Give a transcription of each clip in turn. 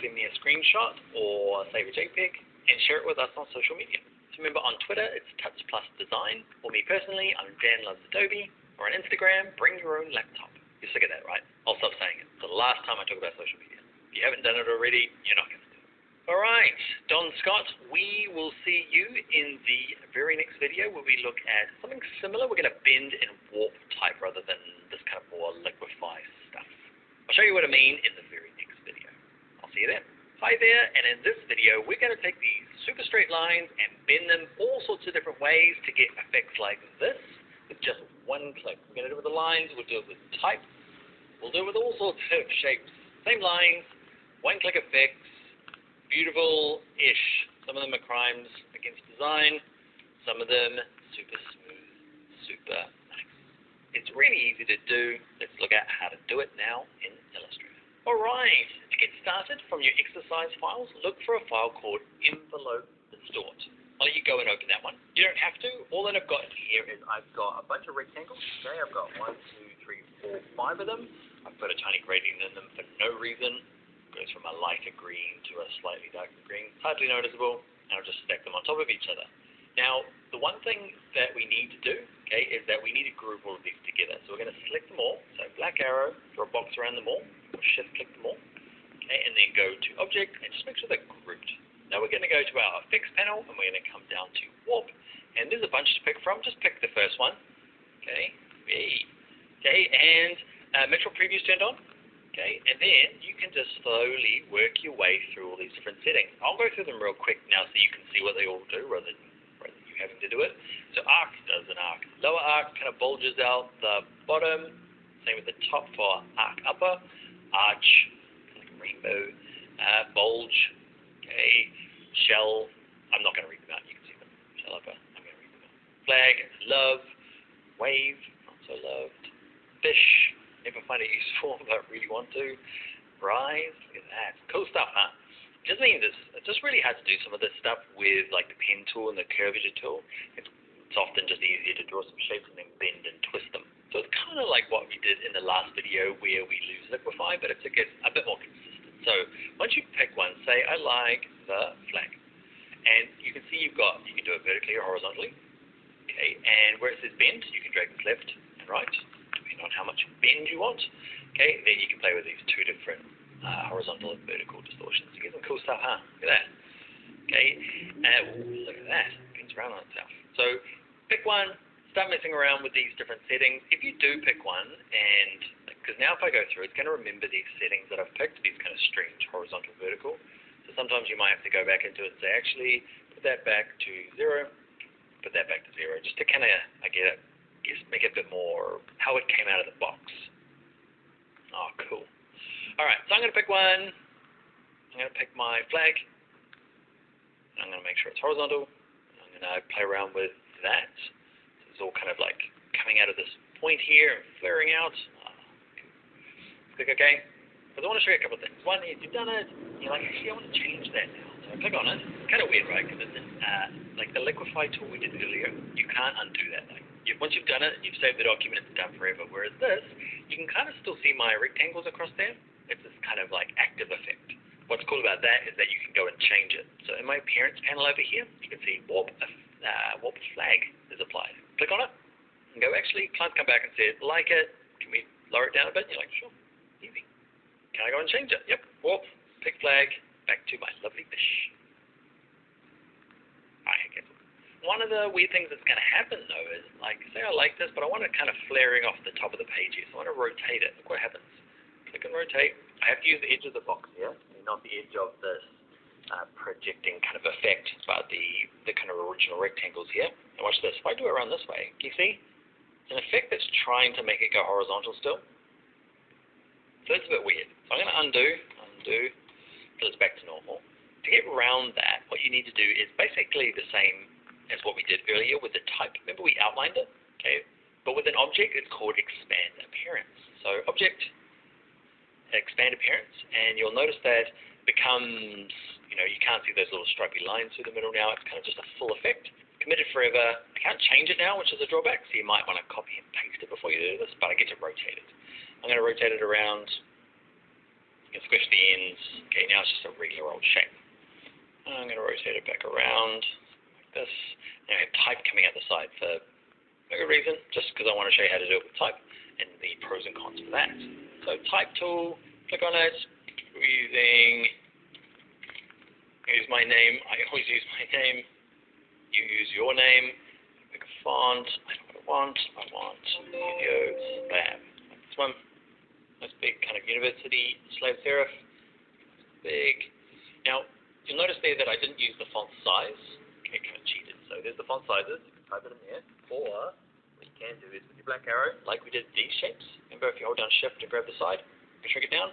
send me a screenshot or save a JPEG and share it with us on social media. So remember, on Twitter, it's Tuts Plus Design. For me personally, I'm Dan Loves Adobe. Or on Instagram, bring your own laptop. You're sick of that, right? I'll stop saying it. It's the last time I talk about social media. If you haven't done it already, you're not going to do it. All right, Don Scott, we will see you in the very next video where we look at something similar. We're going to bend and warp type rather than this kind of more liquefy stuff. I'll show you what I mean in the very next video. I'll see you then. Hi there, and in this video, we're going to take these super straight lines and bend them all sorts of different ways to get effects like this with just one click. We're going to do it with the lines, we'll do it with type, we'll do it with all sorts of shapes. Same lines, one-click effects, beautiful-ish. Some of them are crimes against design, some of them super smooth, super nice. It's really easy to do. Let's look at how to do it now in Illustrator. Alright, to get started from your exercise files, look for a file called envelope distort. I'll let you go and open that one. You don't have to. All that I've got here is I've got a bunch of rectangles. Okay, I've got 1, 2, 3, 4, 5 of them. I've put a tiny gradient in them for no reason. It goes from a lighter green to a slightly darker green. It's hardly noticeable, and I'll just stack them on top of each other. Now, the one thing that we need to do, okay, is that we need to group all of these together. So we're going to select them all. So black arrow, draw a box around them all, or shift click them all, okay, and then go to object and just make sure they're grouped. Now we're going to go to our effects panel and we're going to come down to warp, and there's a bunch to pick from. Just pick the first one, okay, okay, and make sure preview's turned on, okay, and then you can just slowly work your way through all these different settings. I'll go through them real quick now so you can see what they all do rather than you having to do it. So arc does an arc. Lower arc kind of bulges out the bottom. Same with the top for arc upper. Arch, like a rainbow. Bulge, okay. Shell, I'm not going to read them out, you can see them. Shell upper, I'm going to read them out. Flag, love. Wave, not so loved. Fish, never find it useful, but really want to. Rise, look at that. Cool stuff, huh? It just means it's just really hard to do some of this stuff with like the pen tool and the curvature tool. It's often just easier to draw some shapes and then bend and twist them. So it's kind of like what we did in the last video where we lose liquefy, but it's a bit more consistent. So once you pick one, say I like the flag, and you can see you can do it vertically or horizontally, okay, and where it says bend, you can drag this left and right, depending on how much bend you want, okay, then you can play with these two different horizontal and vertical distortions. You get some cool stuff, huh? Look at that. Okay, look at that. It bends around on itself. So pick one, start messing around with these different settings. If you do pick one, and because now if I go through, it's going to remember these settings that I've picked, these kind of strange horizontal, vertical. So sometimes you might have to go back into it and say, actually, put that back to 0, put that back to 0, just to kind of, make it a bit more how it came out of the box. Oh, cool. All right, so I'm going to pick one. I'm going to pick my flag. I'm going to make sure it's horizontal. I'm going to play around with that. So it's all kind of like coming out of this point here and flaring out. Click OK. Because I want to show you a couple of things. One is you've done it, and you're like, actually, I want to change that now. So I click on it. It's kind of weird, right? Because it's like the liquefy tool we did earlier, you can't undo that thing. Once you've done it, and you've saved the document, it's done forever. Whereas this, you can kind of still see my rectangles across there. It's this kind of like active effect. What's cool about that is that you can go and change it. So in my appearance panel over here, you can see warp flag is applied. Click on it and go, actually, clients come back and say, like it, can we lower it down a bit? And you're like, sure, easy. Can I go and change it? Yep, warp, pick flag, back to my lovely fish. One of the weird things that's going to happen, though, is, like, say I like this, but I want it kind of flaring off the top of the page here, so I want to rotate it. Look what happens. Click and rotate. I have to use the edge of the box here, not the edge of this projecting kind of effect, but the kind of original rectangles here. And watch this. If I do it around this way, can you see? It's an effect that's trying to make it go horizontal still. So that's a bit weird. So I'm going to undo, till it's back to normal. To get around that, what you need to do is basically the same as what we did earlier with the type. Remember we outlined it? Okay. But with an object, it's called expand appearance. So object, expand appearance, and you'll notice that it becomes, you can't see those little stripy lines through the middle now. It's kind of just a full effect. Committed forever. I can't change it now, which is a drawback, so you might want to copy and paste it before you do this, but I get to rotate it. I'm going to rotate it around You can squish the ends. Okay, now it's just a regular old shape. I'm going to rotate it back around like this. Now I have type coming out the side for no good reason, just because I want to show you how to do it with type and the pros and cons for that. So type tool, click on it. Use my name. I always use my name. You use your name. Pick a font. I know what I want. Video slab. Like this one. Nice big kind of university slab serif. Big. Now, you'll notice there that I didn't use the font size. Okay, kind of cheated. So there's the font sizes. You can type it in there. Or what you can do is with your black arrow, like we did these shapes. Remember, if you hold down Shift and grab the side, you can shrink it down.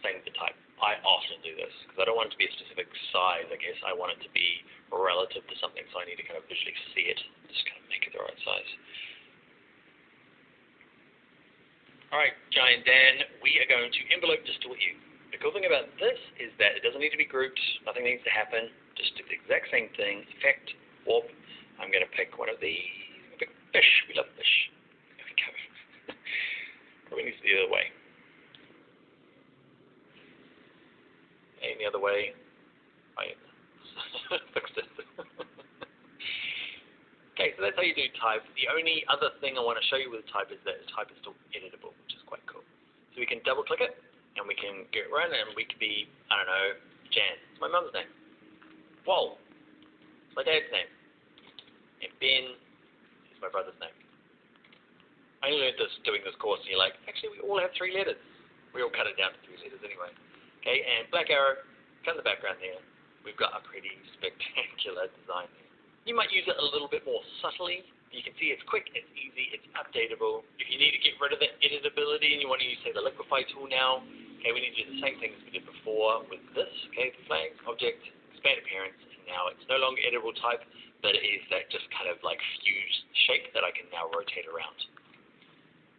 Same with the type. I often do this because I don't want it to be a specific size, I guess. I want it to be relative to something, so I need to kind of visually see it. Just kind of make it the right size. Alright, Giant Dan, we are going to envelope distort you. The cool thing about this is that it doesn't need to be grouped, nothing needs to happen, just do the exact same thing, effect, warp. I'm going to pick one of these, pick fish, we love fish. There we go. Probably needs to be the other way. Any other way, I fixed it. Okay, so that's how you do type. The only other thing I want to show you with type is that type is still editable, which is quite cool. So we can double click it, and we can get around it, and we could be, I don't know, Jan. It's my mum's name. Wal. It's my dad's name. And Ben is my brother's name. I only learned this doing this course, and you're like, actually, we all have 3 letters. We all cut it down to 3 letters anyway. Okay, and black arrow, cut in the background there. We've got a pretty spectacular design there. You might use it a little bit more subtly. You can see it's quick, it's easy, it's updatable. If you need to get rid of the editability and you want to use, say, the liquify tool now, okay, we need to do the same thing as we did before with this. Okay, flag, object, expand appearance, and now it's no longer editable type, but it is that just kind of like fused shape that I can now rotate around.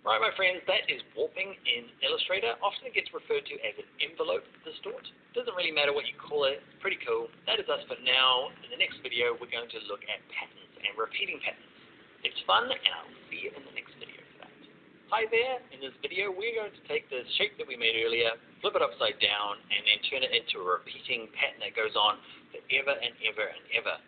Right, my friends, that is warping in Illustrator. Often it gets referred to as an envelope distort. Doesn't really matter what you call it. It's pretty cool. That is us for now. In the next video, we're going to look at patterns and repeating patterns. It's fun, and I'll see you in the next video for that. Hi there. In this video, we're going to take the shape that we made earlier, flip it upside down, and then turn it into a repeating pattern that goes on forever and ever and ever.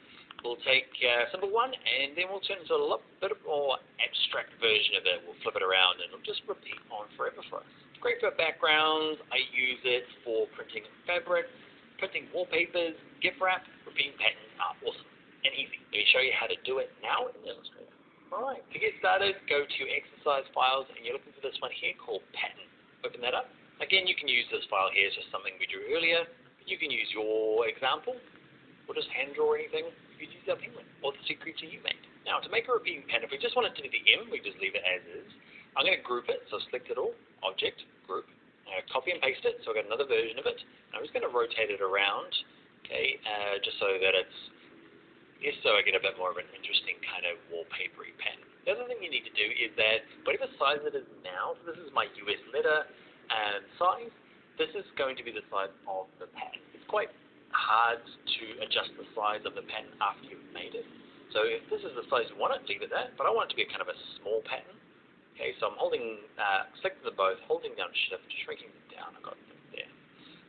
We'll take symbol 1, and then we'll turn it into a little bit more abstract version of it. We'll flip it around, and it'll just repeat on forever for us. It's great for backgrounds. I use it for printing fabric, printing wallpapers, gift wrap. Repeating patterns are awesome and easy. Let me show you how to do it now in Illustrator. Alright, to get started, go to exercise files, and you're looking for this one here called pattern. Open that up. Again, you can use this file here. It's just something we drew earlier. You can use your example, or just hand draw anything. You could use our penguin, or the sea creature you made. Now, to make a repeating pattern, if we just want it to be the M, we just leave it as is. I'm going to group it, so select it all, object, group. Copy and paste it, so I've got another version of it. I'm just going to rotate it around, okay, just so that it's, so I get a bit more of an interesting kind of wallpapery pattern. The other thing you need to do is that whatever size it is now, so this is my US letter size, this is going to be the size of the pattern. It's quite hard to adjust the size of the pattern after you've made it. So if this is the size you want it, leave it that, but I want it to be a kind of a small pattern. Okay, so I'm holding, selecting them both, holding down Shift, shrinking them down. I've got them there.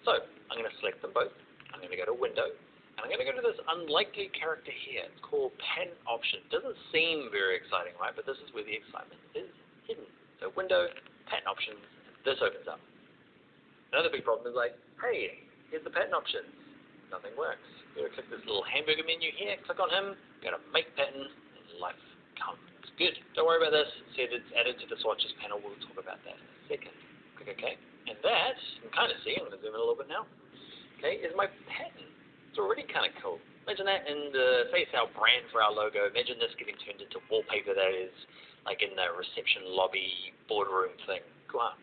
So I'm going to select them both. I'm going to go to Window, and I'm going to go to this unlikely character here. It's called Pattern Option. Doesn't seem very exciting, right? But this is where the excitement is hidden. So Window, Pattern Options, this opens up. Another big problem is like, hey, here's the pattern options. Nothing works. You're going to click this little hamburger menu here, click on him, you're going to make pattern, and life comes. Good. Don't worry about this. Said it's added to the swatches panel. We'll talk about that in a second. Click OK. And that, you can kind of see, I'm going to zoom in a little bit now, okay, is my pattern. It's already kind of cool. Imagine that in the, say it's our brand for our logo. Imagine this getting turned into wallpaper that is like in the reception lobby boardroom thing. Cool.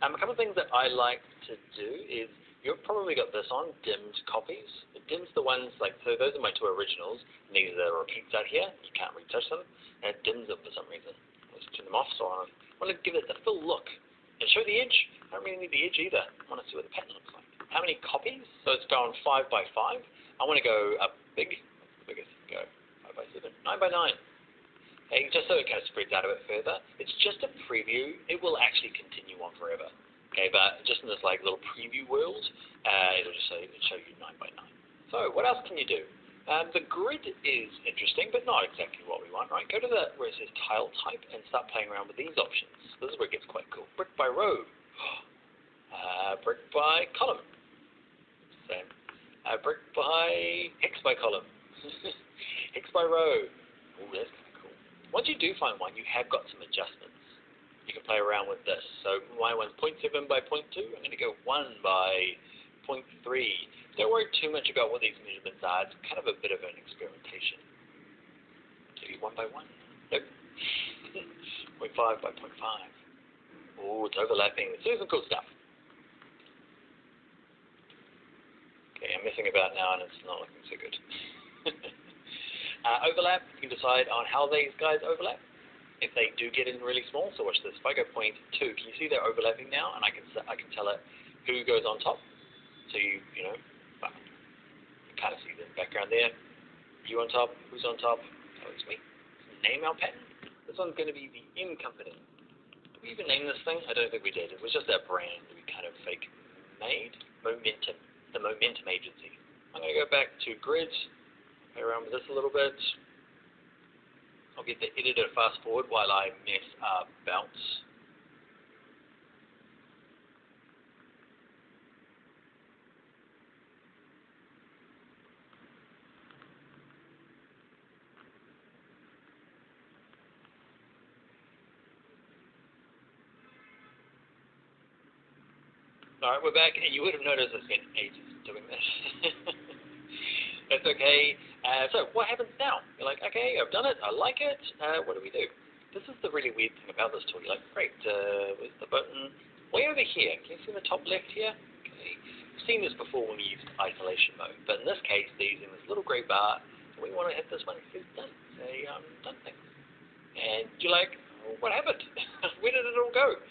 A couple of things that I like to do is, you've probably got this on, dimmed copies. It dims the ones, like, so those are my 2 originals, and these are the repeats out here. You can't retouch them, and it dims them for some reason. Let's turn them off, so I want to give it the full look. And show the edge. I don't really need the edge either. I want to see what the pattern looks like. How many copies? So it's going 5 by 5. I want to go up big. What's the biggest? Go 5 by 7. 9 by 9. Okay, just so it kind of spreads out a bit further. It's just a preview. It will actually continue on forever. Okay, but just in this like little preview world, it'll just show you 9 by 9. So what else can you do? The grid is interesting, but not exactly what we want, right? Go to where it says tile type and start playing around with these options. This is where it gets quite cool. Brick by row, brick by column, same. Brick by hex by column, hex by row. Oh, that's kind of cool. Once you do find one, you have got some adjustments. You can play around with this. So my one's 0.7 by 0.2. I'm going to go 1 by 0.3. Don't worry too much about what these measurements are. It's kind of a bit of an experimentation. Maybe 1 by 1. Nope. 0.5 by 0.5. Oh, it's overlapping. It's doing some cool stuff. Okay, I'm messing about now and it's not looking so good. Overlap, you can decide on how these guys overlap. If they do get in really small, so watch this. If I go 0.2, can you see they're overlapping now? And I can tell it who goes on top. So you know, you kind of see the background there. You on top, who's on top? Oh, it's me. Name our pattern. This one's going to be the M Company. Did we even name this thing? I don't think we did. It was just our brand that we kind of fake made. Momentum. The Momentum Agency. I'm going to go back to grids. Play around with this a little bit. I'll get the editor fast forward while I mess about. Alright, we're back, and you would have noticed I spent ages doing this. That's okay. So what happens now? You're like, okay, I've done it, I like it, what do we do? This is the really weird thing about this tool. You're like, great, where's the button? Way over here. Can you see the top left here? Okay. We've seen this before when we used isolation mode, but in this case, they're using this little grey bar. We want to hit this one. It says done. Say, done thing. And you're like, oh, what happened? Where did it all go?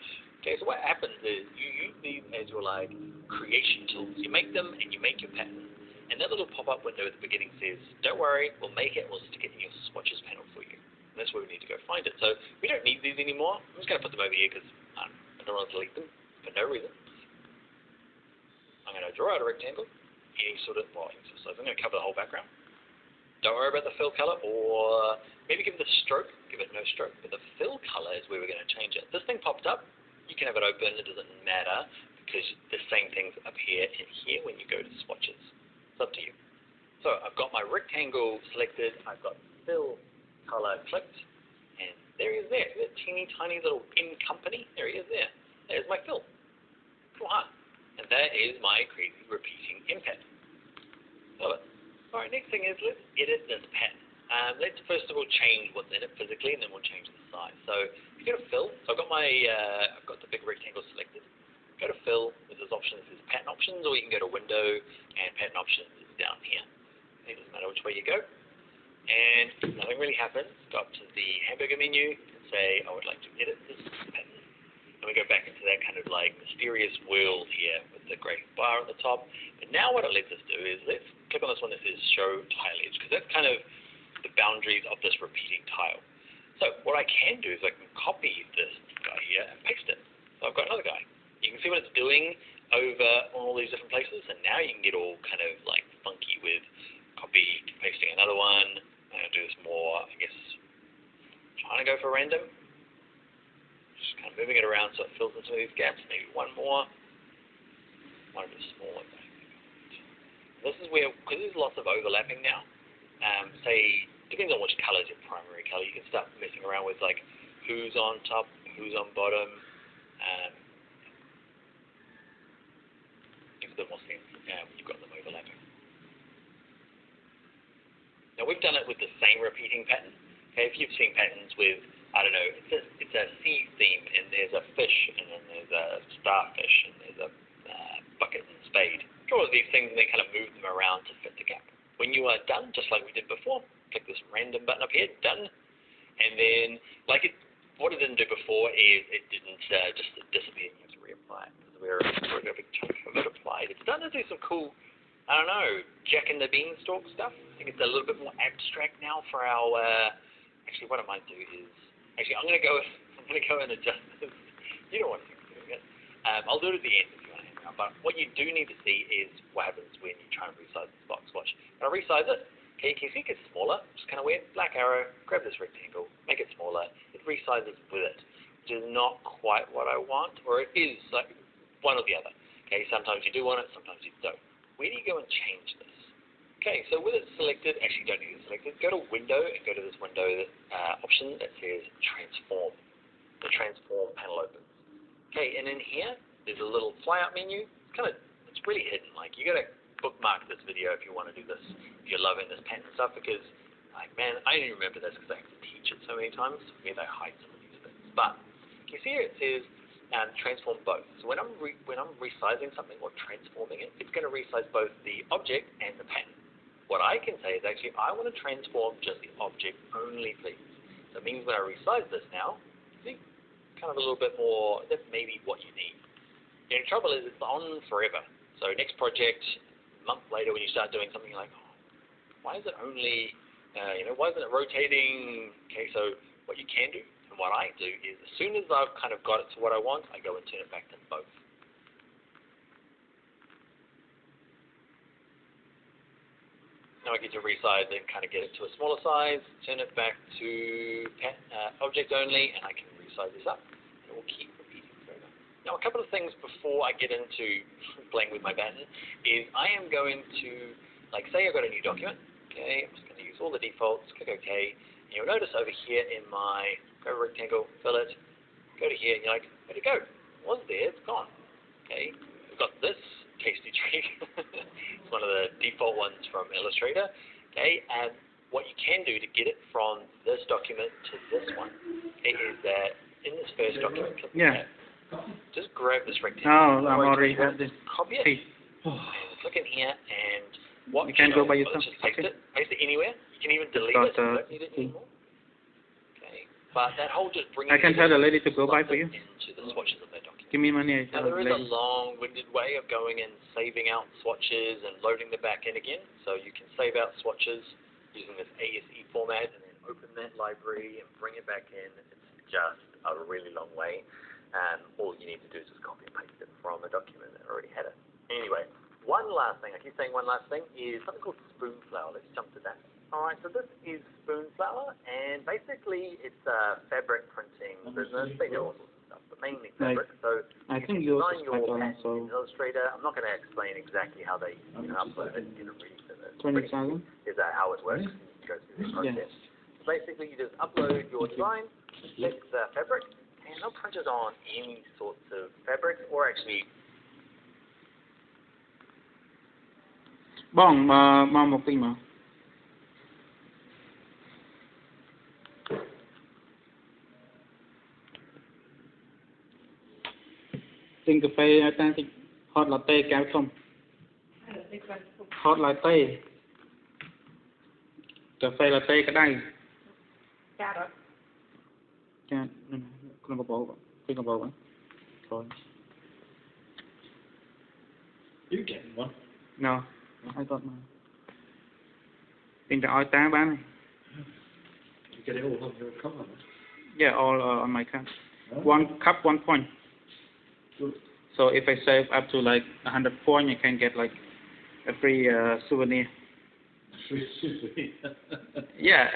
Okay, so what happens is you use these as your like creation tools. You make them and you make your pattern. And that little pop-up window at the beginning says, don't worry, we'll make it, we'll stick it in your swatches panel for you. And that's where we need to go find it. So we don't need these anymore. I'm just going to put them over here because I don't want to delete them for no reason. I'm going to draw out a rectangle. Any sort of, well, so I'm going to cover the whole background. Don't worry about the fill color, or maybe give it a stroke, give it no stroke. But the fill color is where we're going to change it. This thing popped up. You can have it open. It doesn't matter because the same things appear in here when you go to swatches. It's up to you. So I've got my rectangle selected. I've got fill color clicked, and there he is there. That teeny tiny little M Company. There he is there. There's my fill. Cool, huh? And that is my crazy repeating M pattern. Love it. Alright, next thing is let's edit this pattern. Let's first of all change what's in it physically, and then we'll change the size. So if you go to fill, so I've got my I've got the big rectangle selected. Go to fill. There's this option that says pattern options, or you can go to window, and pattern options is down here. It doesn't matter which way you go. And nothing really happens. Go up to the hamburger menu and say I would like to edit this pattern. And we go back into that kind of like mysterious world here with the grey bar at the top. And now what it lets us do is let's click on this one that says show tile edge, because that's kind of the boundaries of this repeating tile. So what I can do is I can copy this guy here and paste it. So I've got another guy. You can see what it's doing over all these different places, and now you can get all kind of like funky with copy, pasting another one. I'm going to do this more, I guess, trying to go for random. Just kind of moving it around so it fills in some of these gaps. Maybe one more. One a bit smaller. This is where, because there's lots of overlapping now, say, depending on which color is your primary color, you can start messing around with like who's on top, who's on bottom. Gives a bit more sense when you've got them overlapping. Now we've done it with the same repeating pattern. Okay, if you've seen patterns with, I don't know, it's a sea theme, and there's a fish, and then there's a starfish, and there's a bucket and spade. Draw these things and then kind of move them around to fit the gap. When you are done, just like we did before, click this random button up here, done. And then, like what it didn't do before is it didn't just disappear. You have to reapply it because we're a big chunk of it applied. It's starting to do some cool, I don't know, Jack and the Beanstalk stuff. I think it's a little bit more abstract now for our. Actually, what I might do is I'm going to go and adjust this. You don't want to see me doing it. I'll do it at the end if you want to hang out. But what you do need to see is what happens when you try and resize this box. Watch. When I resize it, okay, you can see it gets smaller. Just kind of weird. Black arrow, grab this rectangle, make it smaller. It resizes with it, which is not quite what I want, or it is like one or the other. Okay, sometimes you do want it, sometimes you don't. Where do you go and change this? Okay, so with it selected, actually you don't need it selected. Go to Window and go to this window option that says Transform. The Transform panel opens. Okay, and in here, there's a little flyout menu. It's really hidden. Like, you got to bookmark this video if you want to do this. If you're loving this pattern stuff, because, like, man, I only remember this because I have to teach it so many times. Where they hide some of these things. But you see here it says transform both. So when I'm resizing something or transforming it, it's going to resize both the object and the pattern. What I can say is actually I want to transform just the object only, please. So it means when I resize this now, see, kind of a little bit more. That's maybe what you need. The trouble is it's on forever. So next project, a month later, when you start doing something like, oh, why is it only, why isn't it rotating? Okay, so what you can do, and what I do, is as soon as I've kind of got it to what I want, I go and turn it back to both. Now I get to resize and kind of get it to a smaller size, turn it back to object only, and I can resize this up. And it will keep repeating forever. Now a couple of things before I get into playing with my pattern is I am going to, like, say I've got a new document. Okay, I'm just going to use all the defaults, click OK, and you'll notice over here in my grab a rectangle, fill it, go to here, and you're like, where'd it go? It was there, it's gone. Okay, we've got this tasty treat. It's one of the default ones from Illustrator. Okay, and what you can do to get it from this document to this one, okay, is that in this first document, click that, just grab this rectangle. Oh, I'm already have this. Copy it. And click in here, and what you can go by yourself. Just paste it anywhere. You can even delete it. You don't need it anymore. Okay, but that whole just brings. I can tell the lady to go by for you. Into the swatches of that document. Give me money. Now there is a long-winded way of going and saving out swatches and loading them back in again. So you can save out swatches using this ASE format and then open that library and bring it back in. It's just a really long way. All you need to do is just copy and paste it from a document that already had it. Anyway, one last thing, I keep saying one last thing, is something called spoon flower. Let's jump to that. Alright, so this is spoon flower, and basically it's a fabric printing business. They do all sorts of stuff, but mainly fabric. So I think you yours design is your better, pattern so in Illustrator. I'm not going to explain exactly how they upload it. You can read it. 20,000. Is that how it works? You go through this process. Yes. So basically, you just upload your design, select the fabric, and they'll print it on any sorts of fabric, or actually. Bon, một tí mà. Tin cà phê ta thì hot latte kéo không? Hot latte. Cà phê latte cái đây. Cha, không có bộ. Thôi. You getting one? No, I got mine. In the oil bán. You get it all on your card? Yeah, all on my card. Oh. 1 cup, 1 point. Good. So if I save up to like 100 points, I can get like a free souvenir. Free souvenir? Yeah,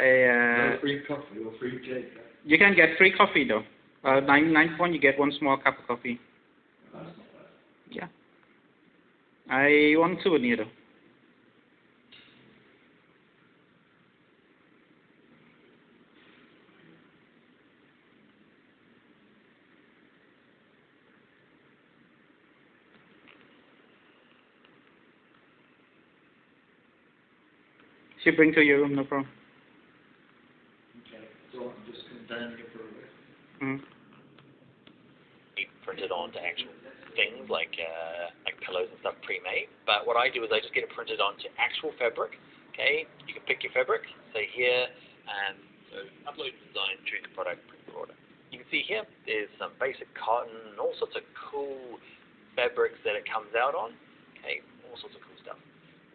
No free coffee or free cake? You can get free coffee though. 9 points, you get 1 small cup of coffee. Oh, that's not bad. Yeah. I want souvenir though. She bring to your room, no problem. Okay, so I'm just going down here for a bit. Mm-hmm. Printed onto actual things like pillows and stuff pre-made. But what I do is I just get it printed onto actual fabric. Okay, you can pick your fabric. Say here, and so upload your design, choose the product, print your order. You can see here there's some basic cotton, all sorts of cool fabrics that it comes out on. Okay, all sorts of cool stuff.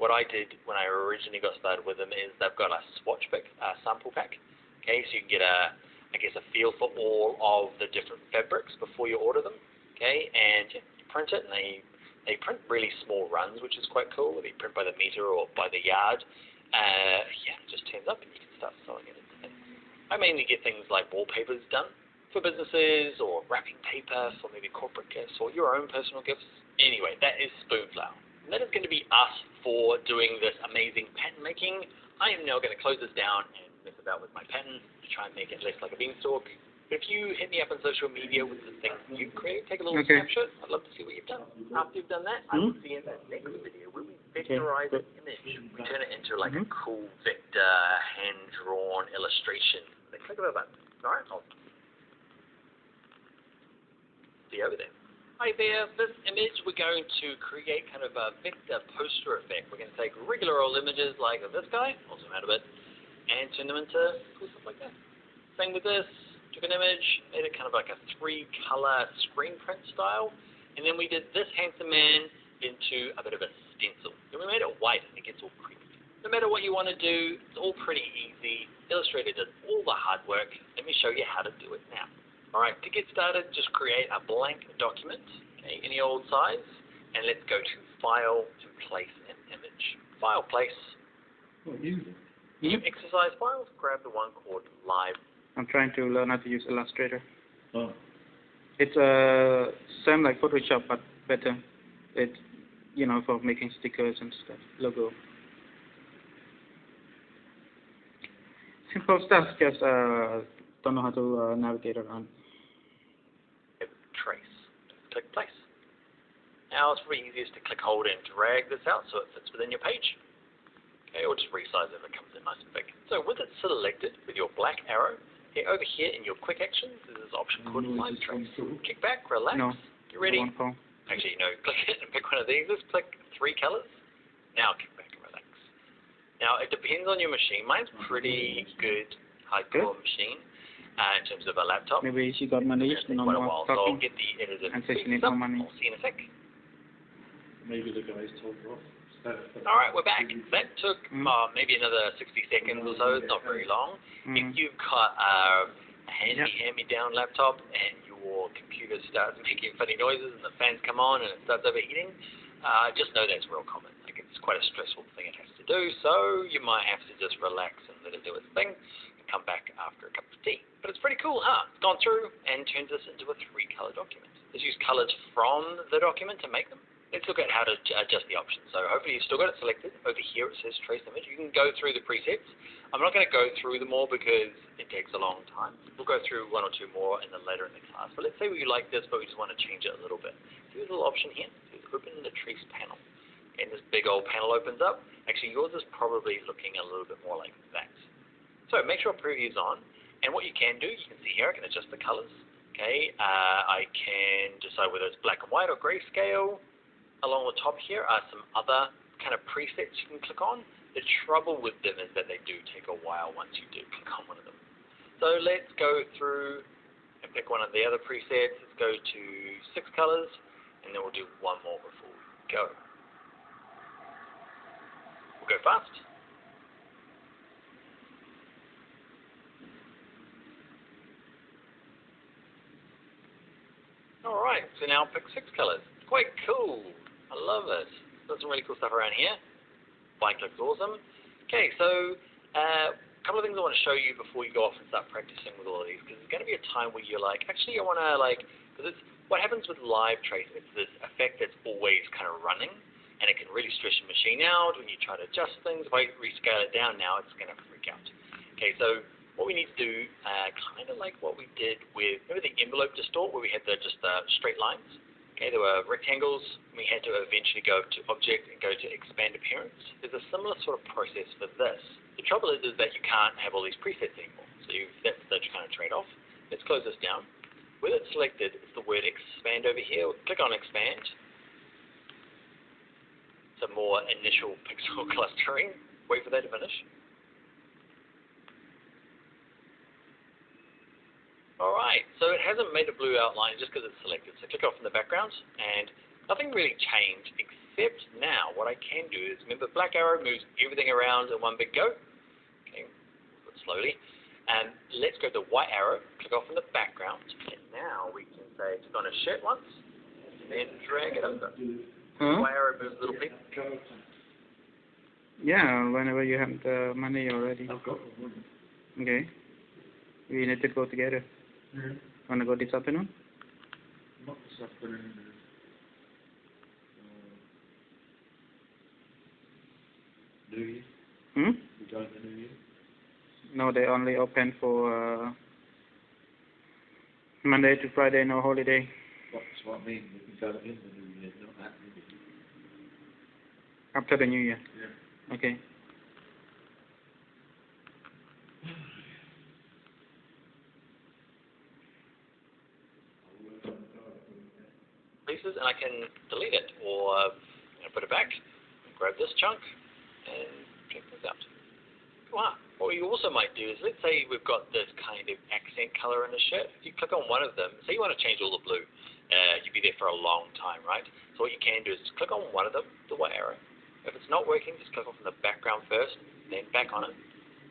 What I did when I originally got started with them is they've got a swatch pick, sample pack. Okay, so you can get a feel for all of the different fabrics before you order them. Okay, and you print it, and they print really small runs, which is quite cool. They print by the meter or by the yard. It just turns up, and you can start selling it. I mainly get things like wallpapers done for businesses, or wrapping paper for maybe corporate gifts or your own personal gifts. Anyway, that is Spoonflower. And that is going to be us for doing this amazing pattern making. I am now going to close this down and mess about with my pattern to try and make it less like a beanstalk. But if you hit me up on social media with the things you create, take a little snapshot. I'd love to see what you've done. After you've done that, I will see you in the next video where we vectorize an image. We turn it into like a cool vector, hand-drawn illustration. Then click on the button. All right, I'll see you over there. Hi there, this image we're going to create kind of a vector poster effect. We're going to take regular old images like this guy, I'll zoom out a bit, and turn them into cool stuff like that. Same with this, took an image, made it kind of like a 3-color screen print style, and then we did this handsome man into a bit of a stencil. Then we made it white and it gets all creepy. No matter what you want to do, it's all pretty easy. Illustrator does all the hard work. Let me show you how to do it now. Alright, to get started, just create a blank document, okay, any old size, and let's go to File and Place an Image. File, Place. New exercise files, grab the one called Live. I'm trying to learn how to use Illustrator. Oh. It's same like Photoshop, but better. It's, for making stickers and stuff, logo. Simple stuff, just don't know how to navigate around. Trace. Click Place. Now it's really easiest to click, hold, and drag this out so it fits within your page. Okay, or just resize it if it comes in nice and big. So with it selected, with your black arrow, over here in your quick actions, there's this option called Live Trace. Kick back, relax, get ready. Actually, click it and pick one of these. Let's click 3 colors. Now kick back and relax. Now it depends on your machine. Mine's pretty good, hardcore machine. In terms of a laptop. Maybe she got money, no more so I'll get the editor and say she needs more money. I'll see you in a sec. Maybe the guys told her off. Alright, we're back. That took maybe another 60 seconds or so. It's not very long. If you've got a hand-me-down laptop and your computer starts making funny noises and the fans come on and it starts overheating, just know that's real common. Like, it's quite a stressful thing it has to do, so you might have to just relax and let it do its thing. Come back after a cup of tea. But it's pretty cool, huh? It's gone through and turned this into a 3-color document. Let's use colors from the document to make them. Let's look at how to adjust the options. So hopefully you've still got it selected. Over here it says trace image. You can go through the presets. I'm not going to go through them all because it takes a long time. We'll go through 1 or 2 more later in the class. But let's say we like this, but we just want to change it a little bit. So here's a little option here. It's open the trace panel. And this big old panel opens up. Actually, yours is probably looking a little bit more like that. So make sure preview is on, and what you can do, you can see here, I can adjust the colors. Okay, I can decide whether it's black and white or grayscale. Along the top here are some other kind of presets you can click on. The trouble with them is that they do take a while once you do click on one of them. So let's go through and pick one of the other presets. Let's go to 6 colors, and then we'll do one more before we go. We'll go fast. Alright, so now pick 6 colors. Quite cool. I love it. There's some really cool stuff around here. Blank looks awesome. Okay, so a couple of things I want to show you before you go off and start practicing with all of these, because there's going to be a time where you're like, actually I want to because it's what happens with live trace, it's this effect that's always kind of running, and it can really stress your machine out when you try to adjust things. If I rescale it down now, it's going to freak out. Okay, so what we need to do, kind of like what we did with, remember the envelope distort where we had just straight lines? Okay, there were rectangles, and we had to eventually go to object and go to expand appearance. There's a similar sort of process for this. The trouble is that you can't have all these presets anymore, so that's the kind of trade-off. Let's close this down. With it selected, it's the word expand over here. Click on expand. Some more initial pixel clustering. Wait for that to finish. Alright, so it hasn't made a blue outline just because it's selected. So click off in the background, and nothing really changed, except now what I can do is, remember black arrow moves everything around in one big go. Okay, move it slowly. And let's go to the white arrow, click off in the background, and now we can say, click on a shirt once, then drag it over. Huh? White arrow moves a little bit. Yeah, whenever you have the money already. I've got one. Okay. We need to go together. Mm-hmm. Wanna go this afternoon? Not this afternoon. New Year? Hmm? We go in the New Year? No, they only open for Monday to Friday, no holiday. That's what I mean. We can go in the New Year, not at New Year. After the New Year. Yeah. Okay. Pieces, and I can delete it or put it back. Grab this chunk and check this out. Wow. What you also might do is, let's say we've got this kind of accent color in the shirt. If you click on one of them, say you want to change all the blue, you'd be there for a long time, right? So what you can do is just click on one of them, the white arrow. If it's not working, just click on the background first, then back on it.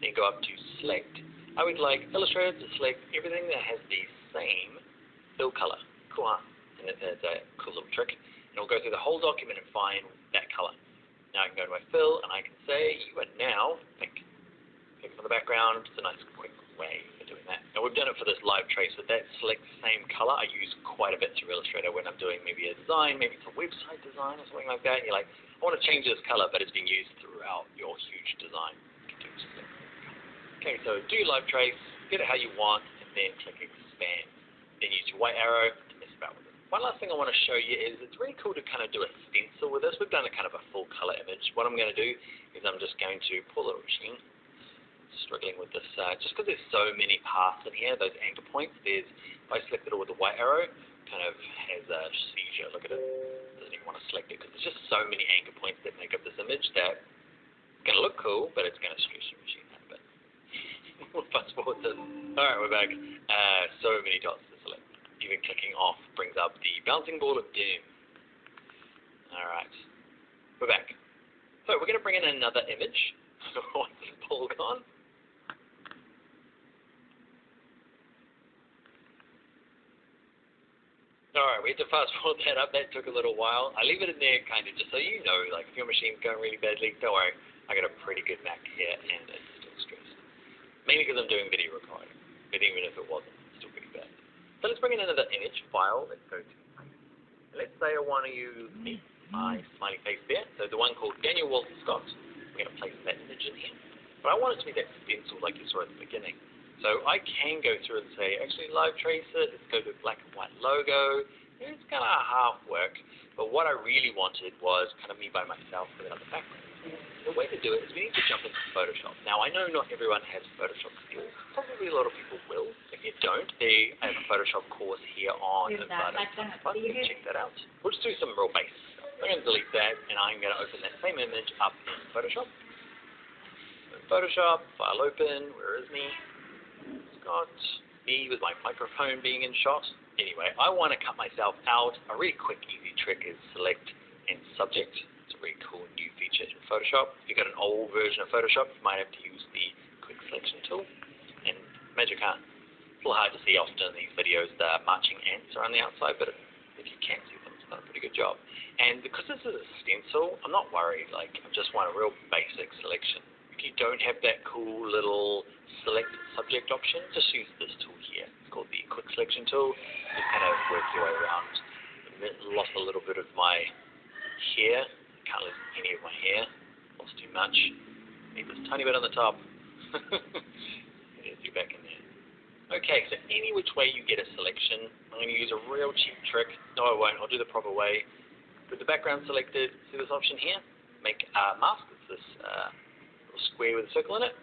Then go up to select. I would like Illustrator to select everything that has the same fill color. Cool, huh? And that's a cool little trick. And we'll go through the whole document and find that color. Now I can go to my fill and I can say you are now pink. Pick from the background. It's a nice quick way for doing that. Now we've done it for this live trace, but that select same color I use quite a bit through Illustrator when I'm doing maybe a design, maybe it's a website design or something like that. And you're like, I want to change this color, but it's been used throughout your huge design. Okay, so do live trace, get it how you want, and then click expand. Then use your white arrow to mess about with it. One last thing I want to show you is it's really cool to kind of do a stencil with this. We've done a kind of a full color image. What I'm going to do is I'm just going to pull the machine. Struggling with this, just because there's so many paths in here, those anchor points, if I select it all with the white arrow, kind of has a seizure. Look at it. Doesn't even want to select it because there's just so many anchor points that make up this image that it's going to look cool, but it's going to stress your machine out a bit. We'll fast forward this. Alright, we're back. So many dots to select. Even clicking off brings up the bouncing ball of doom. Alright, we're back. So we're going to bring in another image. Once the ball gone. Alright, we had to fast forward that up. That took a little while. I leave it in there kind of just so you know, like if your machine's going really badly, don't worry. I got a pretty good Mac here and it's still stressed. Mainly because I'm doing video recording. But even if it wasn't, it's still pretty bad. So let's bring in another image file. Let's go to let's say I want to use me, my smiley face there. So the one called Daniel Walter Scott. We're going to place that image in here. But I want it to be that stencil like you saw at the beginning. So I can go through and say, actually live trace it, let's go to black and white logo. It's kind of half work, but what I really wanted was kind of me by myself with another background. The way to do it is we need to jump into Photoshop. Now I know not everyone has Photoshop skills. Probably a lot of people will. If you don't, I have a Photoshop course here on Invisibility. You can check that out. We'll just do some real basic stuff. I'm going to delete that, and I'm going to open that same image up in Photoshop. Photoshop, file open, where is me? It's got me with my microphone being in shot. Anyway, I want to cut myself out. A really quick, easy trick is select and subject. It's a really cool new feature in Photoshop. If you've got an old version of Photoshop, you might have to use the quick selection tool. And magic can't. It's a little hard to see often in these videos, the marching ants are on the outside, but if you can see them, it's done a pretty good job. And because this is a stencil, I'm not worried. Like, I just want a real basic selection. If you don't have that cool little select subject option, just use this tool here. It's called the quick selection tool. You kind of work your way around. I lost a little bit of my hair. Can't lose any of my hair. Lost too much. Need this tiny bit on the top. There's you back in there. Okay, so any which way you get a selection, I'm going to use a real cheap trick. No, I won't. I'll do the proper way. With the background selected, see this option here? Make a mask. It's this little square with a circle in it.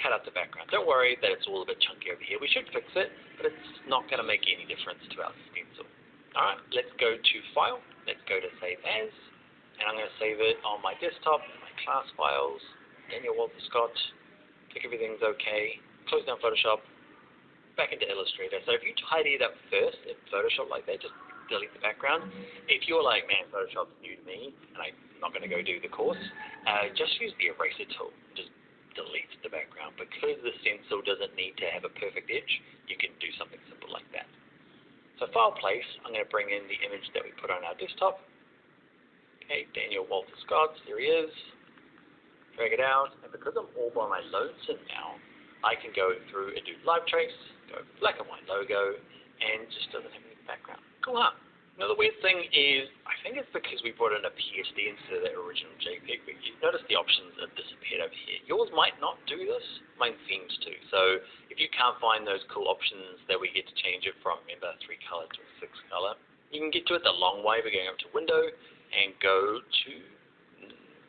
Cut out the background. Don't worry that it's all a bit chunky over here. We should fix it, but it's not going to make any difference to our stencil. Alright, let's go to File. Let's go to Save As. And I'm going to save it on my desktop, my class files, Daniel Walter Scott. Click everything's okay. Close down Photoshop. Back into Illustrator. So if you tidy it up first in Photoshop like that, just delete the background. If you're like, man, Photoshop's new to me, and I'm not going to go do the course, just use the eraser tool. Just delete the background. Because the stencil doesn't need to have a perfect edge, you can do something simple like that. So file place, I'm going to bring in the image that we put on our desktop. Okay, Daniel Walter Scott, there he is. Drag it out, and because I'm all by my lonesome now, I can go through and do live trace, go black and white logo, and just doesn't have any background. Cool, huh? Now the weird thing is, I think it's because we brought in a PSD instead of the original JPEG, but you notice the options have disappeared over here. Yours might not do this, mine seems to. So if you can't find those cool options that we get to change it from, remember 3 color to 6 color, you can get to it the long way by going up to Window and go to,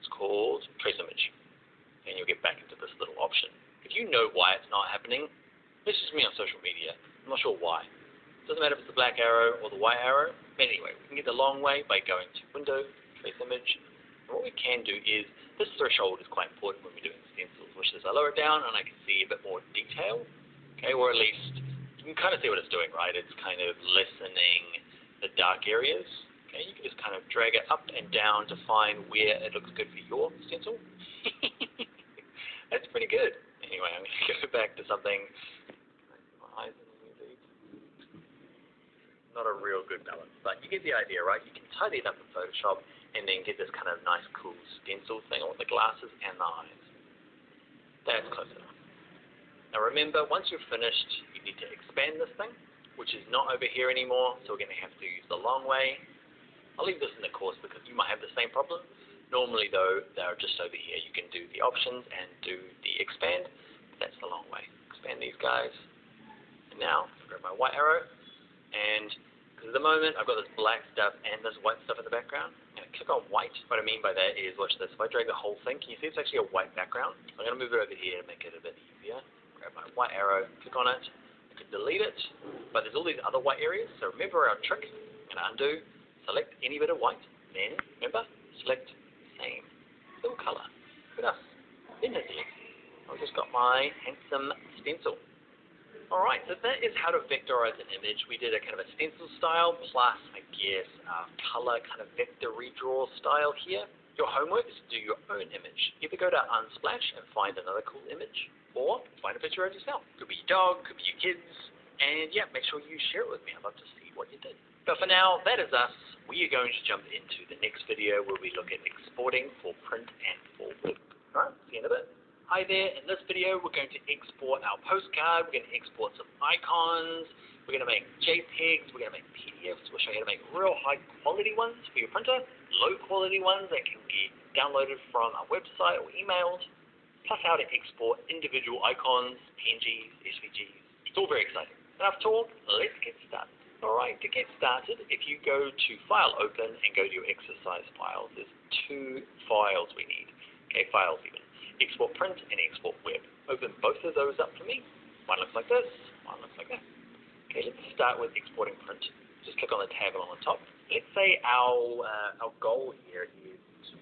it's called Trace Image, and you'll get back into this little option. If you know why it's not happening, message me on social media. I'm not sure why. Doesn't matter if it's the black arrow or the white arrow. But anyway, we can get the long way by going to Window, Trace Image. And what we can do is, this threshold is quite important when we're doing stencils, which is I lower it down and I can see a bit more detail. Okay, or at least you can kind of see what it's doing, right? It's kind of lessening the dark areas. Okay, you can just kind of drag it up and down to find where it looks good for your stencil. That's pretty good. Anyway, I'm going to go back to something. Not a real good balance, but you get the idea, right? You can tidy it up in Photoshop and then get this kind of nice, cool stencil thing with the glasses and the eyes. That's close enough. Now remember, once you're finished, you need to expand this thing, which is not over here anymore, so we're going to have to use the long way. I'll leave this in the course because you might have the same problem. Normally, though, they're just over here. You can do the options and do the expand. That's the long way. Expand these guys. And now, grab my white arrow. And because at the moment I've got this black stuff and this white stuff in the background, I'm going to click on white. What I mean by that is, watch this, if I drag the whole thing, can you see it's actually a white background? I'm going to move it over here to make it a bit easier. Grab my white arrow, click on it, I can delete it, but there's all these other white areas, so remember our trick. I'm going to undo, select any bit of white, then, remember, select same, little colour, look at us, then it's it. I've just got my handsome stencil. Alright, so that is how to vectorize an image. We did a kind of a stencil style plus, I guess, color kind of vector redraw style here. Your homework is to do your own image. Either go to Unsplash and find another cool image, or find a picture of yourself. Could be your dog, could be your kids, and yeah, make sure you share it with me. I'd love to see what you did. But for now, that is us. We are going to jump into the next video where we look at exporting for print and for web. Alright, see you in a bit. Hi there, in this video we're going to export our postcard, we're going to export some icons, we're going to make JPEGs, we're going to make PDFs, we'll show you how to make real high quality ones for your printer, low quality ones that can be downloaded from our website or emailed, plus how to export individual icons, PNGs, SVGs. It's all very exciting. Enough talk, let's get started. Alright, to get started, if you go to File Open and go to your exercise files, there's 2 files we need. Okay, files even. Export print and export web. Open both of those up for me. One looks like this, one looks like that. Okay, let's start with exporting print. Just click on the tab along the top. Let's say our goal here is to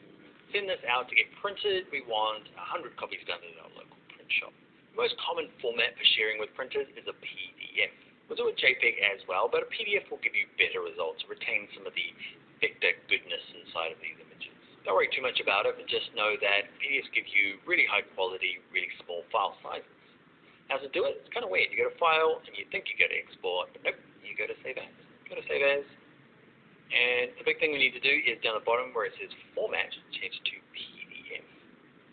send this out to get printed. We want 100 copies done at our local print shop. The most common format for sharing with printers is a PDF. We'll do a JPEG as well, but a PDF will give you better results, retain some of the vector goodness inside of these images. Don't worry too much about it, but just know that PDFs give you really high quality, really small file sizes. How to do it? It's kind of weird. You go to File, and you think you go to Export, but nope, you go to Save As. Go to Save As, and the big thing we need to do is down the bottom where it says Format, change to PDF.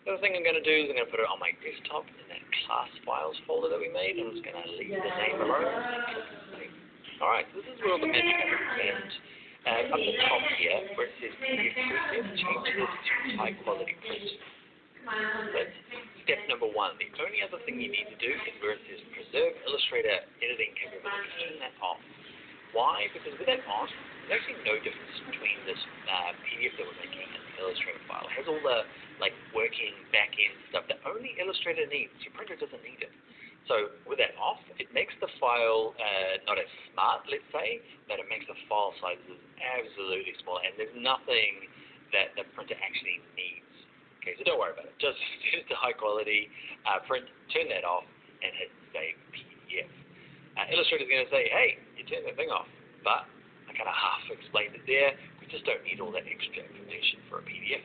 The other thing I'm going to do is I'm going to put it on my desktop in that class files folder that we made. I'm just going to leave the name alone and click Save. Alright, so this is where all the magic happens. Up the top here, where it says PDF process, change this to high quality print. That's step number 1. The only other thing you need to do is where it says preserve Illustrator editing capability. Turn that off. Why? Because with that on, there's actually no difference between this PDF that we're making and the Illustrator file. It has all the working back-end stuff that only Illustrator needs. Your printer doesn't need it. So with that off, it makes the file not as smart, let's say, but it makes the file sizes absolutely small, and there's nothing that the printer actually needs. Okay, so don't worry about it. Just the high quality print, turn that off, and hit Save PDF. Illustrator's going to say, hey, you turned that thing off, but I kind of half explained it there. We just don't need all that extra information for a PDF.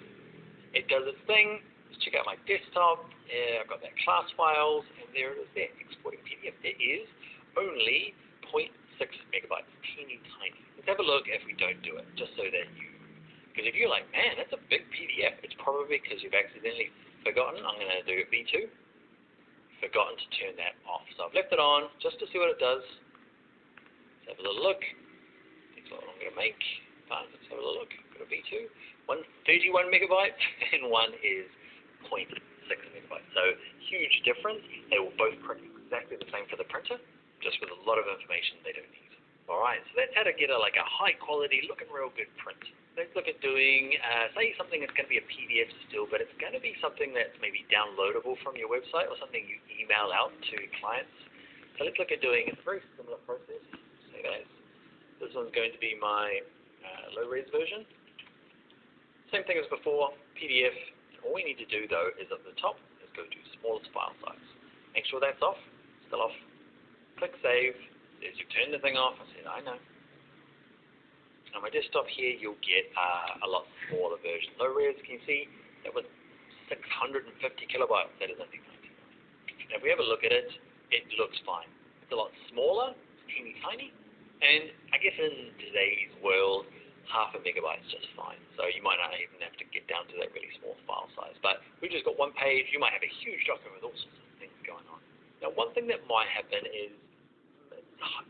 It does its thing. Let's check out my desktop. I've got that class files, and there it is there, exporting PDF. It is only 0.6 megabytes, teeny tiny. Let's have a look if we don't do it, just so that you, because if you're like, man, that's a big PDF, it's probably because you've accidentally forgotten. I'm going to do V2, forgotten to turn that off. So I've left it on just to see what it does. Let's have a little look. Takes a lot longer to make. Fine, let's have a little look. Got a V2, one 31 megabytes, and one is 0.6 megabytes. So huge difference. They will both print exactly the same for the printer, just with a lot of information they don't need. Alright, so that's how to get a high quality, looking real good print. Let's look at doing, say something that's going to be a PDF still, but it's going to be something that's maybe downloadable from your website or something you email out to clients. So let's look at doing a very similar process. Say that. This one's going to be my low-res version. Same thing as before, PDF. All we need to do though is at the top is go to smallest file size. Make sure that's off, still off. Click save. As you turn the thing off, I said, I know. On my desktop here, you'll get a lot smaller version. Low res, can you see? That was 650 kilobytes. That is only 99. Now, if we have a look at it, it looks fine. It's a lot smaller, teeny tiny, and I guess in today's world, half a megabyte is just fine. So you might not even have to get down to that really small file size. But we've just got one page. You might have a huge document with all sorts of things going on. Now, one thing that might happen is,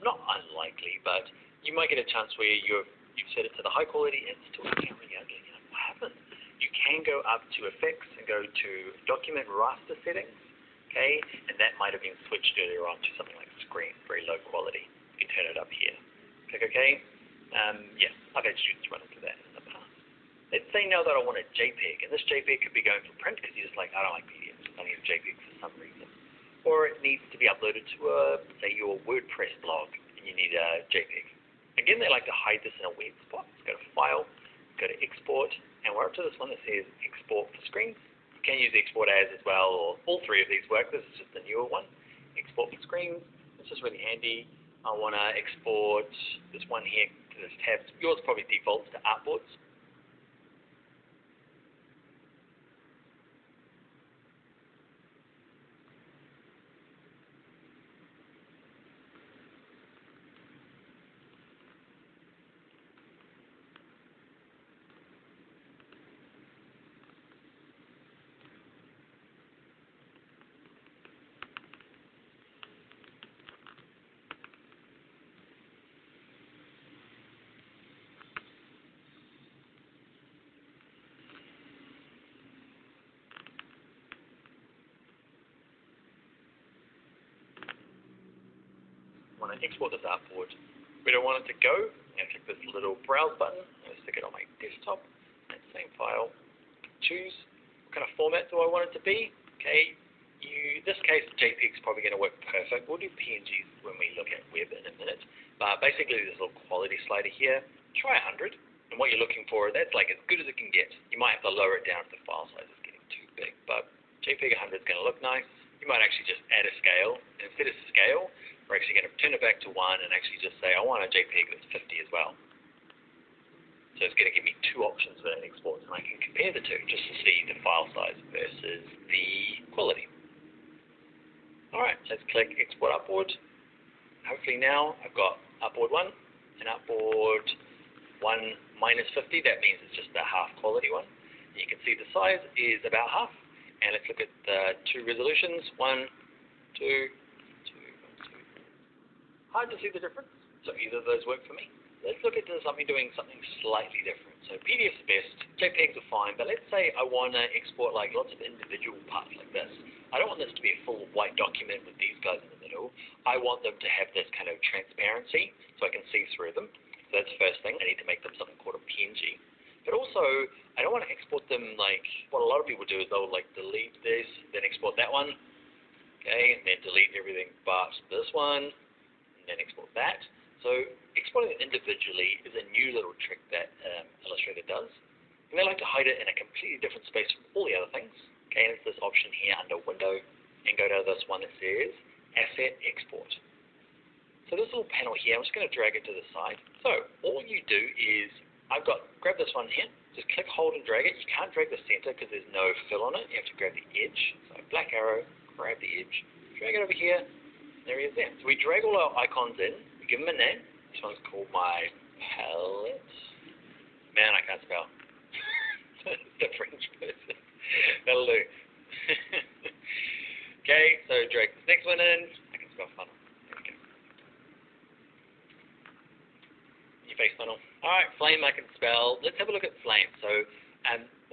not unlikely, but you might get a chance where you've set it to the high quality and it's still looking really ugly. You know, what happens? You can go up to effects and go to document raster settings, okay, and that might have been switched earlier on to something like screen, very low quality. You can turn it up here. Click OK. Yeah, I've had students run into that in the past. Let's say now that I want a JPEG, and this JPEG could be going for print because you're just like, I don't like PDFs, I need a JPEG for some reason. Or it needs to be uploaded to say your WordPress blog, and you need a JPEG. Again, they like to hide this in a weird spot. Let's go to File, go to Export, and we're up to this one that says Export for Screens. You can use Export As as well, or all three of these work. This is just the newer one. Export for Screens. It's just really handy. I want to export this one here to this tab. Yours probably defaults to Artboards. Want to export this artboard. We don't want it to go, and click this little browse button and stick it on my desktop. And same file. Choose what kind of format do I want it to be. Okay, in this case JPEG is probably going to work perfect. We'll do PNGs when we look at web in a minute. But basically this little quality slider here, try 100. And what you're looking for, that's like as good as it can get. You might have to lower it down if the file size is getting too big. But JPEG 100 is going to look nice. You might actually just add a scale. And instead of scale, we're actually going to turn it back to 1 and actually just say, I want a JPEG that's 50 as well. So it's going to give me two options when it exports, and I can compare the two just to see the file size versus the quality. Alright, let's click Export Upboard. Hopefully now I've got Upboard 1 and Upboard 1 minus 50. That means it's just the half quality one. And you can see the size is about half. And let's look at the two resolutions. 1, 2, 2, 1, 2. Hard to see the difference, so either of those work for me. Let's look at doing something slightly different. So PDF's best, JPEGs are fine, but let's say I want to export like lots of individual parts like this. I don't want this to be a full white document with these guys in the middle. I want them to have this kind of transparency so I can see through them. So that's the first thing. I need to make them something called a PNG. But also, I don't want to export them like what a lot of people do is they'll like delete this, then export that one, okay, and then delete everything but this one, and then export that. So exporting it individually is a new little trick that Illustrator does. And they like to hide it in a completely different space from all the other things. Okay, and it's this option here under Window, and go to this one that says Asset Export. So this little panel here, I'm just going to drag it to the side. So all you do is, grab this one here, just click, hold, and drag it. You can't drag the center because there's no fill on it. You have to grab the edge. So black arrow, grab the edge, drag it over here. There he is there. So we drag all our icons in. You give them a name. This one's called my palette. Man, I can't spell. The French person. That'll do. Okay, so drag this next one in. I can spell funnel. There we go. Your face funnel. Alright, flame I can spell. Let's have a look at flame. So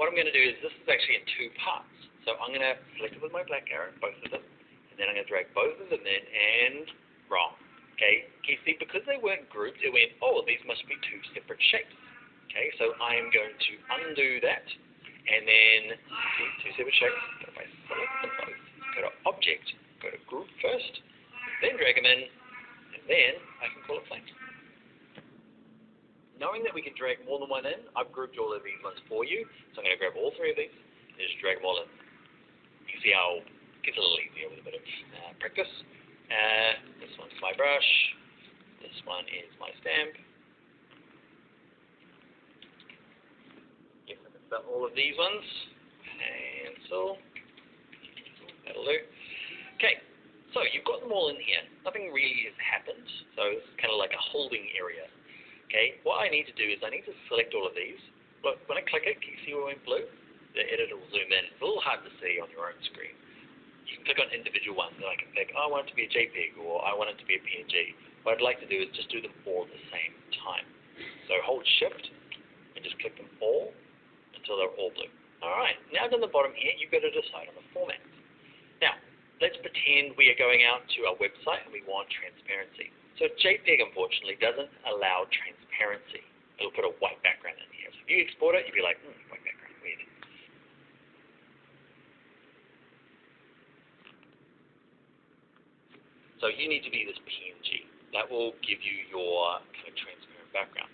what I'm going to do is this is actually in two parts. So I'm going to select it with my black arrow, both of them, and then I'm going to drag both of them in and wrong. Okay, can you see, because they weren't grouped, it went, oh, these must be two separate shapes. Okay, so I am going to undo that, and then see two separate shapes. If I select them both, go to Object, go to Group first, then drag them in, and then I can call it flame. Knowing that we can drag more than one in, I've grouped all of these ones for you. So I'm going to grab all three of these and just drag them all in. You see how it gets a little easier with a bit of practice. This one's my brush. This one is my stamp. Yes, I can spell all of these ones. Pencil. That'll do. Okay, so you've got them all in here. Nothing really has happened. So it's kind of like a holding area. Okay, what I need to do is I need to select all of these. Look, when I click it, can you see where it went blue? The editor will zoom in. It's a little hard to see on your own screen. You can click on individual ones, and I can pick, oh, I want it to be a JPEG, or I want it to be a PNG. What I'd like to do is just do them all at the same time. So hold Shift, and just click them all until they're all blue. Alright, now down the bottom here, you've got to decide on the format. Now, let's pretend we are going out to our website and we want transparency. So JPEG, unfortunately, doesn't allow transparency. It'll put a white background in here. So if you export it, you'll be like, white background, weird. So you need to be this PNG. That will give you your kind of transparent background.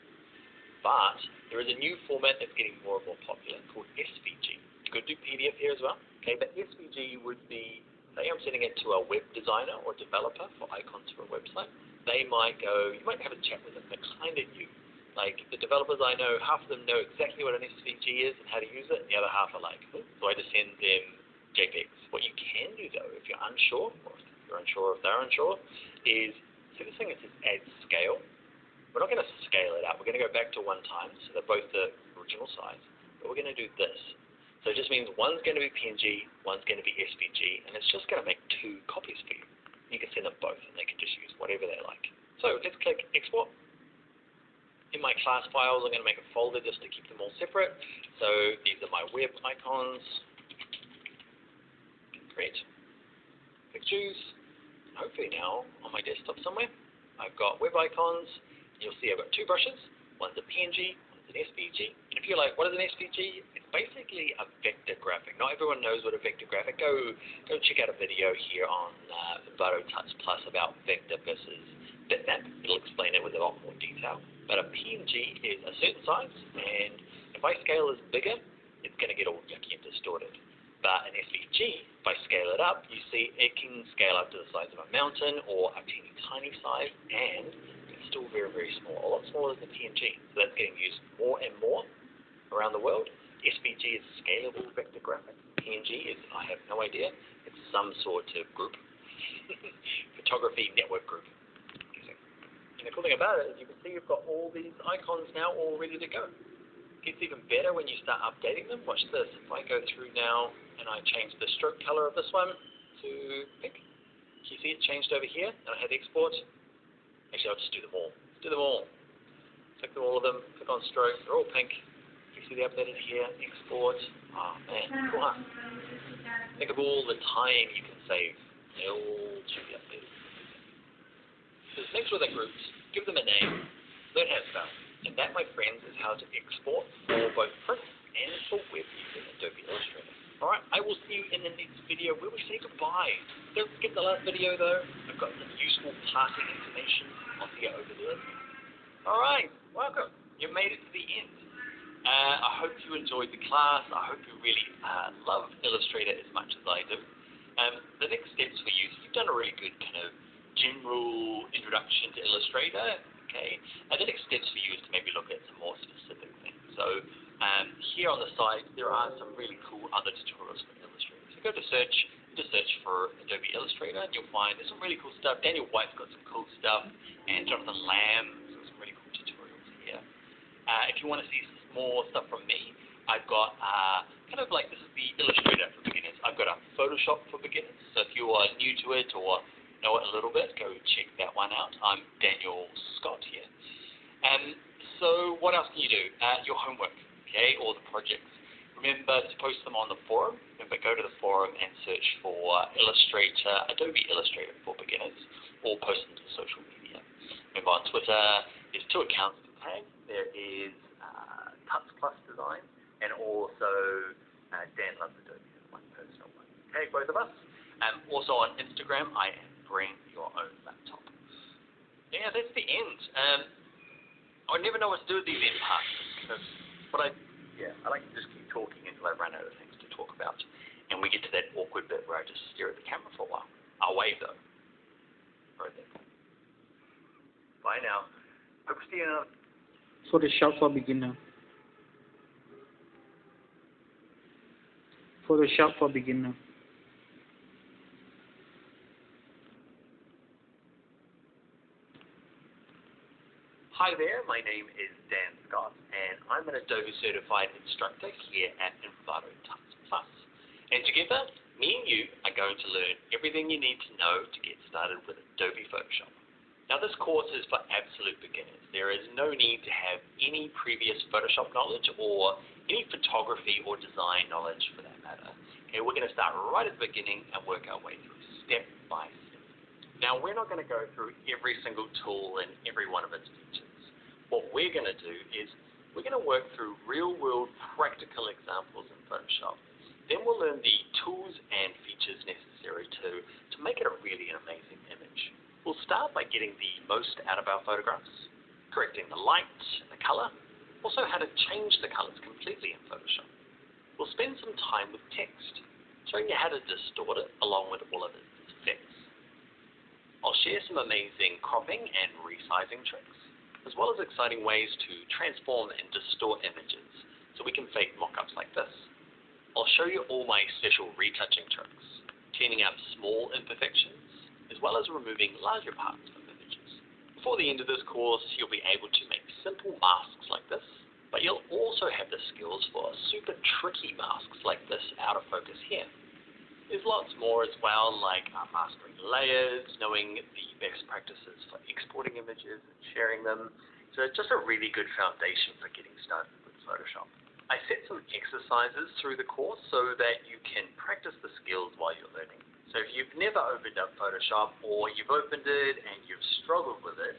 But there is a new format that's getting more and more popular called SVG. You could do PDF here as well. Okay, but SVG would be, say I'm sending it to a web designer or developer for icons for a website. They might go, you might have a chat with them, they're kind of new. Like, the developers I know, half of them know exactly what an SVG is and how to use it, and the other half are like, so I just send them JPEGs. What you can do, though, if you're unsure, or if you're unsure if they're unsure, is, see this thing that says Add Scale? We're not going to scale it up. We're going to go back to 1 time, so they're both the original size, but we're going to do this. So it just means one's going to be PNG, one's going to be SVG, and it's just going to make 2 copies for you. You can send them both, and they can just use whatever they like. So let's click Export. In my class files, I'm going to make a folder just to keep them all separate. So these are my web icons. Great. Click Choose. And hopefully now, on my desktop somewhere, I've got web icons. You'll see I've got 2 brushes. One's a PNG, one's an SVG. And if you're like, what is an SVG? It's basically a vector graphic. Not everyone knows what a vector graphic. Go check out a video here on Envato Touch Plus about vector versus bitmap. It'll explain it with a lot more detail. But a PNG is a certain size, and if I scale this bigger, it's going to get all yucky and distorted. But an SVG, if I scale it up, you see it can scale up to the size of a mountain or a teeny tiny size, and it's still very, very small, a lot smaller than the PNG. So that's getting used more and more around the world. SVG is scalable vector graphic. PNG is, I have no idea, it's some sort of group. Photography network group. And the cool thing about it is you can see you've got all these icons now all ready to go. It gets even better when you start updating them. Watch this. If I go through now and I change the stroke color of this one to pink, can you see it changed over here? And I hit export. Actually, I'll just do them all. Let's do them all. Click through all of them. Click on stroke. They're all pink. You see the updated here. Export. Oh, man. Cool, huh? Think of all the time you can save. They all should be updated. Next with the groups, give them a name, learn how to spell. And that, my friends, is how to export for both print and for web using Adobe Illustrator. Alright, I will see you in the next video where we say goodbye. Don't skip the last video though. I've got some useful parting information. I'll see you over there. Alright, welcome. You made it to the end. I hope you enjoyed the class. I hope you really love Illustrator as much as I do. The next steps for you, so you've done a really good kind of general introduction to Illustrator, okay? The next steps for you is to maybe look at some more specific things. So here on the side, there are some really cool other tutorials for Illustrator. So go to search, just search for Adobe Illustrator and you'll find there's some really cool stuff. Daniel White's got some cool stuff, and Jonathan Lamb's got some really cool tutorials here. If you want to see some more stuff from me, I've got kind of like, this is the Illustrator for beginners. I've got a Photoshop for beginners, so if you are new to it or know it a little bit, go check that one out. I'm Daniel Scott here. So what else can you do? Your homework, okay, or the projects. Remember to post them on the forum. Remember, go to the forum and search for Illustrator, Adobe Illustrator for beginners, or post them to social media. Remember, on Twitter, there's 2 accounts to tag. There is Tuts Plus Design, and also Dan Loves Adobe, my personal one. Okay, both of us. Also on Instagram, I am Bring Your Own Laptop. Yeah, that's the end. I never know what to do with these end parts, because I like to just keep talking until I run out of things to talk about, and we get to that awkward bit where I just stare at the camera for a while. I'll wave though. Right there. Bye now. Hope to see you another. Photoshop for beginner. Photoshop for beginner. Hi there, my name is Dan Scott, and I'm an Adobe Certified Instructor here at Tuts Plus. And together, me and you are going to learn everything you need to know to get started with Adobe Photoshop. Now, this course is for absolute beginners. There is no need to have any previous Photoshop knowledge or any photography or design knowledge for that matter. Okay, we're going to start right at the beginning and work our way through step by step. Now, we're not going to go through every single tool and every one of its features. What we're going to do is we're going to work through real-world practical examples in Photoshop. Then we'll learn the tools and features necessary to make it a really amazing image. We'll start by getting the most out of our photographs, correcting the light and the color, also how to change the colors completely in Photoshop. We'll spend some time with text, showing you how to distort it along with all of its effects. I'll share some amazing cropping and resizing tricks, as well as exciting ways to transform and distort images so we can fake mock-ups like this. I'll show you all my special retouching tricks, cleaning up small imperfections, as well as removing larger parts from images. Before the end of this course, you'll be able to make simple masks like this, but you'll also have the skills for super tricky masks like this out of focus here. There's lots more as well, like mastering layers, knowing the best practices for exporting images and sharing them. So it's just a really good foundation for getting started with Photoshop. I set some exercises through the course so that you can practice the skills while you're learning. So if you've never opened up Photoshop, or you've opened it and you've struggled with it,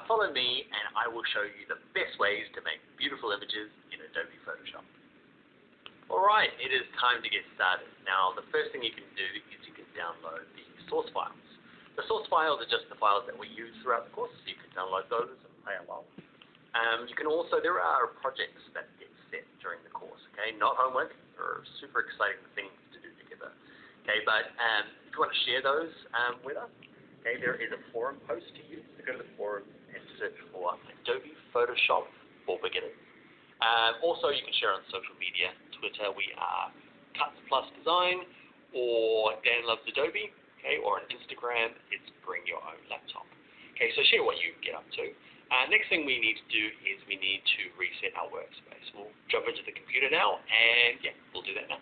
follow me and I will show you the best ways to make beautiful images in Adobe Photoshop. Alright, it is time to get started. Now, the first thing you can do is you can download the source files. The source files are just the files that we use throughout the course, so you can download those and play along. You can also, there are projects that get set during the course, okay? Not homework, or super exciting things to do together. Okay, but if you want to share those with us, okay, there is a forum post to use. So go to the forum and search for Adobe Photoshop for Beginners. Also, you can share on social media. Twitter, we are Tuts Plus Design, or Dan Loves Adobe, okay, or on Instagram, it's Bring Your Own Laptop. Okay, so share what you get up to. Next thing we need to do is we need to reset our workspace. We'll jump into the computer now, and yeah, we'll do that now.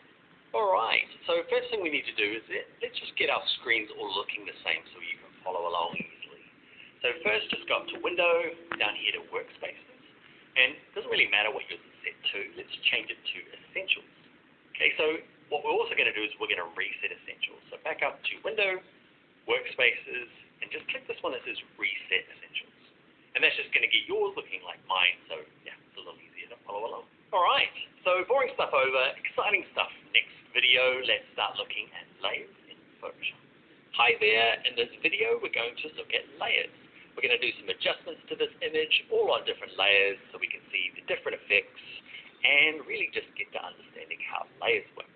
Alright, so first thing we need to do is let's just get our screens all looking the same so you can follow along easily. So first, just go up to Window, down here to Workspaces. And it doesn't really matter what yours is set to. Let's change it to Essentials. Okay, so what we're also going to do is we're going to reset Essentials. So back up to Window, Workspaces, and just click this one that says Reset Essentials. And that's just going to get yours looking like mine, so yeah, it's a little easier to follow along. Alright, so boring stuff over, exciting stuff. Next video, let's start looking at layers in Photoshop. Hi there, in this video we're going to look at layers. We're going to do some adjustments to this image, all on different layers, so we can see the different effects and really just get to understanding how layers work.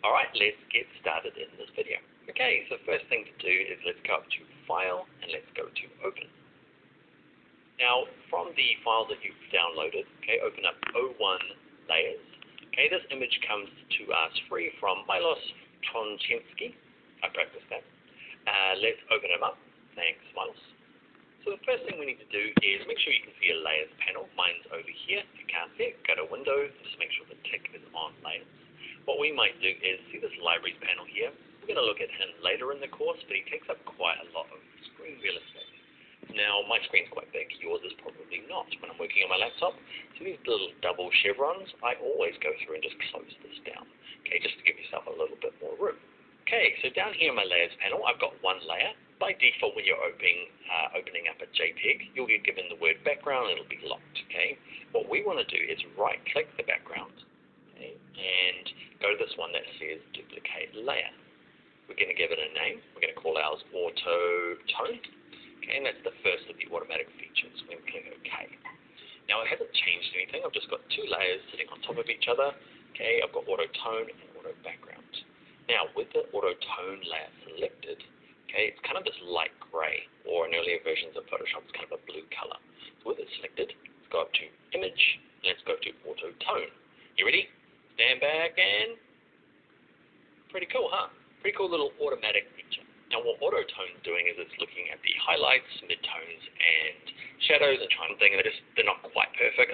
Alright, let's get started in this video. Okay, so first thing to do is let's go up to File and let's go to Open. Now, from the file that you've downloaded, okay, open up 01 Layers. Okay, this image comes to us free from Milos Tronchensky. I practiced that. Let's open them up. Thanks, Miles. So the first thing we need to do is make sure you can see a layers panel. Mine's over here. If you can't see it, go to Window, just make sure the tick is on layers. What we might do is see this libraries panel here. We're going to look at him later in the course, but he takes up quite a lot of screen real estate. Now, my screen's quite big. Yours is probably not. When I'm working on my laptop, so these little double chevrons, I always go through and just close this down, okay, just to give yourself a little bit more room. Okay, so down here in my layers panel, I've got one layer. By default, when you're opening up a JPEG, you'll get given the word background and it'll be locked, okay? What we want to do is right-click the background, okay, and go to this one that says duplicate layer. We're going to give it a name. We're going to call ours auto tone, okay, and that's the first of the automatic features. We're going to click OK. Now, it hasn't changed anything. I've just got two layers sitting on top of each other, okay? I've got auto tone and auto background. Now, with the auto tone layer selected, okay, it's kind of this light gray, or in earlier versions of Photoshop, it's kind of a blue color. So with it selected, let's go up to Image, and let's go to Auto Tone. You ready? Stand back and... Pretty cool, huh? Pretty cool little automatic feature. Now, what Auto Tone's doing is it's looking at the highlights, midtones, and shadows, and trying to think they're not quite perfect.